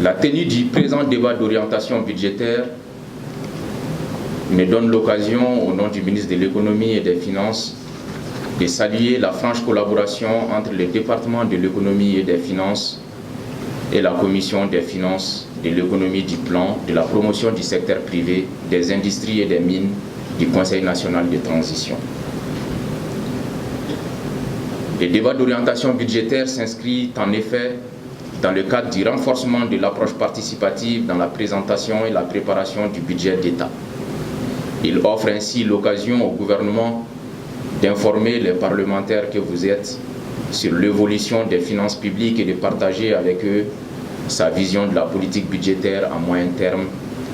La tenue du présent débat d'orientation budgétaire me donne l'occasion, au nom du ministre de l'Économie et des Finances, de saluer la franche collaboration entre le département de l'Économie et des Finances et la Commission des Finances, de l'Économie, du Plan, de la promotion du secteur privé, des industries et des mines du Conseil national de transition. Le débat d'orientation budgétaire s'inscrit en effet dans le cadre du renforcement de l'approche participative dans la présentation et la préparation du budget d'État. Il offre ainsi l'occasion au gouvernement d'informer les parlementaires que vous êtes sur l'évolution des finances publiques et de partager avec eux sa vision de la politique budgétaire à moyen terme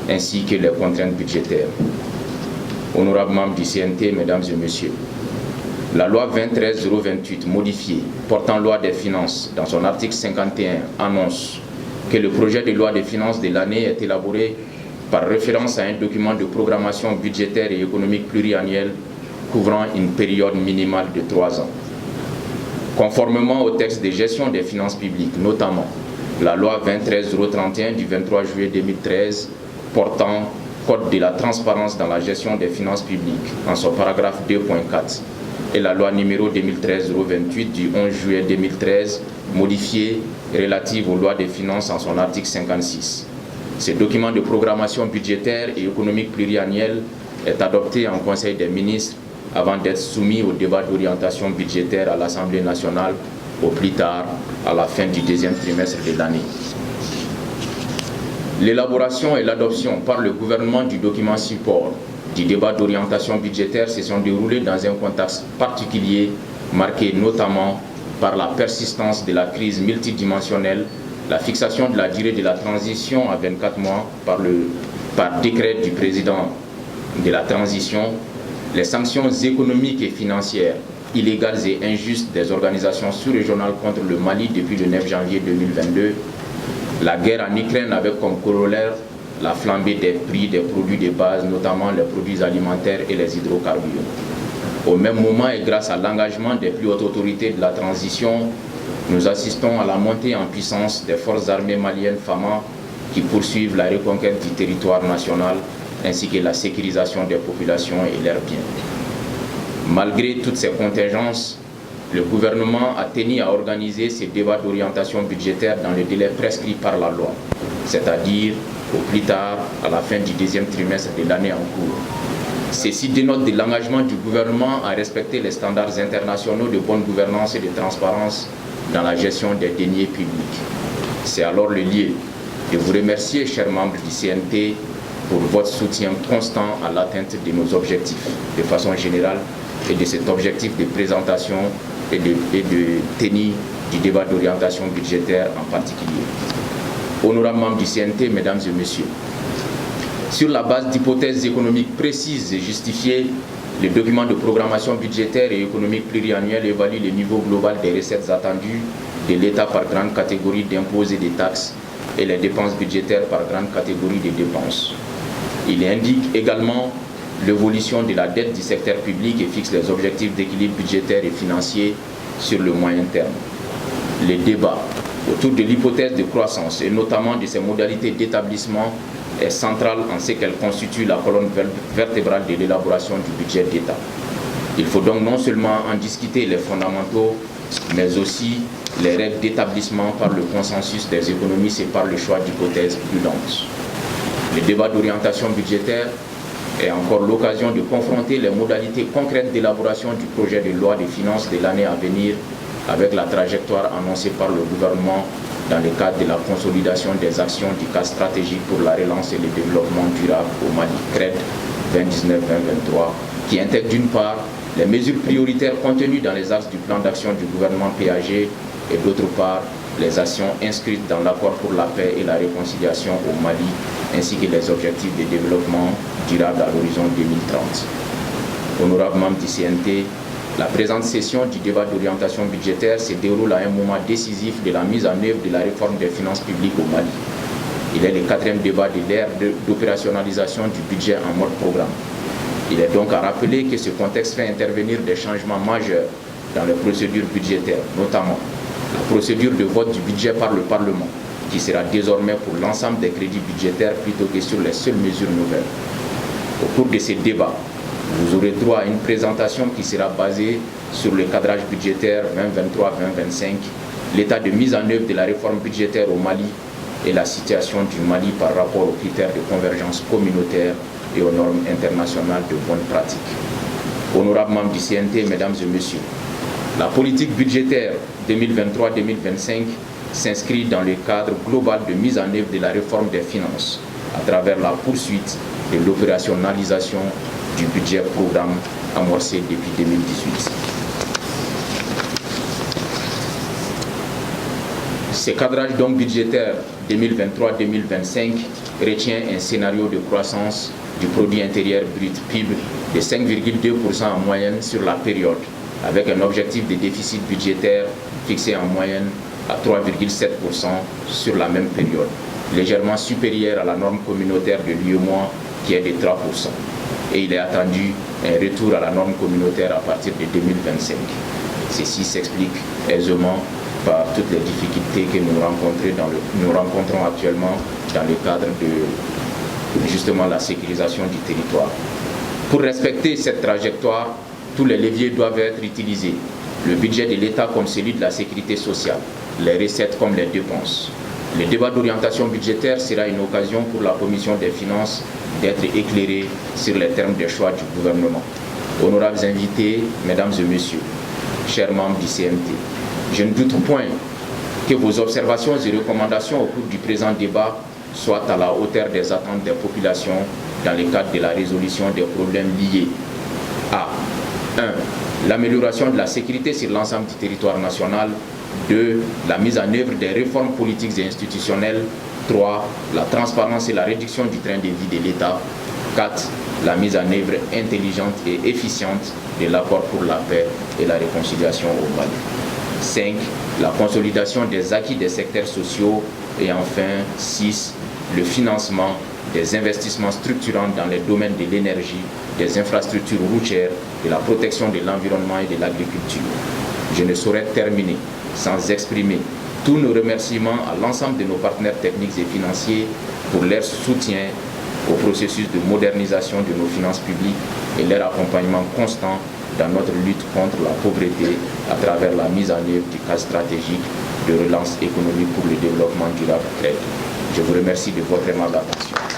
ainsi que les contraintes budgétaires. Honorables membres du CNT, mesdames et messieurs, la loi 2013-028 modifiée portant loi des finances dans son article 51 annonce que le projet de loi des finances de l'année est élaboré par référence à un document de programmation budgétaire et économique pluriannuel couvrant une période minimale de 3 ans. Conformément au texte de gestion des finances publiques, notamment la loi 2013-031 du 23 juillet 2013 portant Code de la transparence dans la gestion des finances publiques en son paragraphe 2.4 et la loi numéro 2013-028 du 11 juillet 2013 modifiée relative aux lois des finances en son article 56. Ce document de programmation budgétaire et économique pluriannuel est adopté en Conseil des ministres avant d'être soumis au débat d'orientation budgétaire à l'Assemblée nationale au plus tard à la fin du deuxième trimestre de l'année. L'élaboration et l'adoption par le gouvernement du document support du débat d'orientation budgétaire se sont déroulées dans un contexte particulier marqué notamment par la persistance de la crise multidimensionnelle, la fixation de la durée de la transition à 24 mois par décret du président de la transition, les sanctions économiques et financières illégales et injustes des organisations sous-régionales contre le Mali depuis le 9 janvier 2022, la guerre en Ukraine avec comme corollaire la flambée des prix des produits de base, notamment les produits alimentaires et les hydrocarbures. Au même moment et grâce à l'engagement des plus hautes autorités de la transition, nous assistons à la montée en puissance des forces armées maliennes FAMA qui poursuivent la reconquête du territoire national ainsi que la sécurisation des populations et leurs biens. Malgré toutes ces contingences, le gouvernement a tenu à organiser ces débats d'orientation budgétaire dans le délai prescrit par la loi, c'est-à-dire au plus tard à la fin du deuxième trimestre de l'année en cours. Ceci dénote de l'engagement du gouvernement à respecter les standards internationaux de bonne gouvernance et de transparence dans la gestion des deniers publics. C'est alors le lieu de vous remercier, chers membres du CNT, pour votre soutien constant à l'atteinte de nos objectifs de façon générale et de cet objectif de présentation et de tenue du débat d'orientation budgétaire en particulier. Honorables membres du CNT, mesdames et messieurs, sur la base d'hypothèses économiques précises et justifiées, le document de programmation budgétaire et économique pluriannuel évalue le niveau global des recettes attendues de l'État par grande catégorie d'impôts et de taxes et les dépenses budgétaires par grande catégorie de dépenses. Il indique également l'évolution de la dette du secteur public et fixe les objectifs d'équilibre budgétaire et financier sur le moyen terme. Le débat autour de l'hypothèse de croissance et notamment de ses modalités d'établissement est central en ce qu'elle constitue la colonne vertébrale de l'élaboration du budget d'État. Il faut donc non seulement en discuter les fondamentaux, mais aussi les règles d'établissement par le consensus des économistes et par le choix d'hypothèses prudentes. Le débat d'orientation budgétaire est encore l'occasion de confronter les modalités concrètes d'élaboration du projet de loi des finances de l'année à venir avec la trajectoire annoncée par le gouvernement dans le cadre de la consolidation des actions du cadre stratégique pour la relance et le développement durable au Mali, CRED 2019-2023, qui intègre d'une part les mesures prioritaires contenues dans les axes du plan d'action du gouvernement PAG et d'autre part les actions inscrites dans l'accord pour la paix et la réconciliation au Mali, ainsi que les objectifs de développement durable à l'horizon 2030. Honorables membres du CNT, la présente session du débat d'orientation budgétaire se déroule à un moment décisif de la mise en œuvre de la réforme des finances publiques au Mali. Il est le 4e débat de l'ère d'opérationnalisation du budget en mode programme. Il est donc à rappeler que ce contexte fait intervenir des changements majeurs dans les procédures budgétaires, notamment la procédure de vote du budget par le Parlement, qui sera désormais pour l'ensemble des crédits budgétaires plutôt que sur les seules mesures nouvelles. Au cours de ces débats, vous aurez droit à une présentation qui sera basée sur le cadrage budgétaire 2023-2025, l'état de mise en œuvre de la réforme budgétaire au Mali et la situation du Mali par rapport aux critères de convergence communautaire et aux normes internationales de bonne pratique. Honorables membres du CNT, mesdames et messieurs, la politique budgétaire 2023-2025 s'inscrit dans le cadre global de mise en œuvre de la réforme des finances à travers la poursuite de l'opérationnalisation du budget programme amorcé depuis 2018. Ce cadrage donc budgétaire 2023-2025 retient un scénario de croissance du produit intérieur brut PIB de 5,2% en moyenne sur la période, avec un objectif de déficit budgétaire fixé en moyenne à 3,7% sur la même période, légèrement supérieur à la norme communautaire de l'UEMOA qui est de 3%. Et il est attendu un retour à la norme communautaire à partir de 2025. Ceci s'explique aisément par toutes les difficultés que nous rencontrons actuellement dans le cadre de justement la sécurisation du territoire. Pour respecter cette trajectoire, tous les leviers doivent être utilisés. Le budget de l'État comme celui de la sécurité sociale, les recettes comme les dépenses. Le débat d'orientation budgétaire sera une occasion pour la Commission des finances d'être éclairée sur les termes des choix du gouvernement. Honorables invités, mesdames et messieurs, chers membres du CNT, je ne doute point que vos observations et recommandations au cours du présent débat soient à la hauteur des attentes des populations dans le cadre de la résolution des problèmes liés à 1. L'amélioration de la sécurité sur l'ensemble du territoire national. 2. La mise en œuvre des réformes politiques et institutionnelles. 3. La transparence et la réduction du train de vie de l'État. 4. La mise en œuvre intelligente et efficiente de l'accord pour la paix et la réconciliation au Mali. 5. La consolidation des acquis des secteurs sociaux. Et enfin, 6. Le financement des investissements structurants dans les domaines de l'énergie, des infrastructures routières, de la protection de l'environnement et de l'agriculture. Je ne saurais terminer sans exprimer tous nos remerciements à l'ensemble de nos partenaires techniques et financiers pour leur soutien au processus de modernisation de nos finances publiques et leur accompagnement constant dans notre lutte contre la pauvreté à travers la mise en œuvre du cadre stratégique de relance économique pour le développement durable. Je vous remercie de votre aimable attention.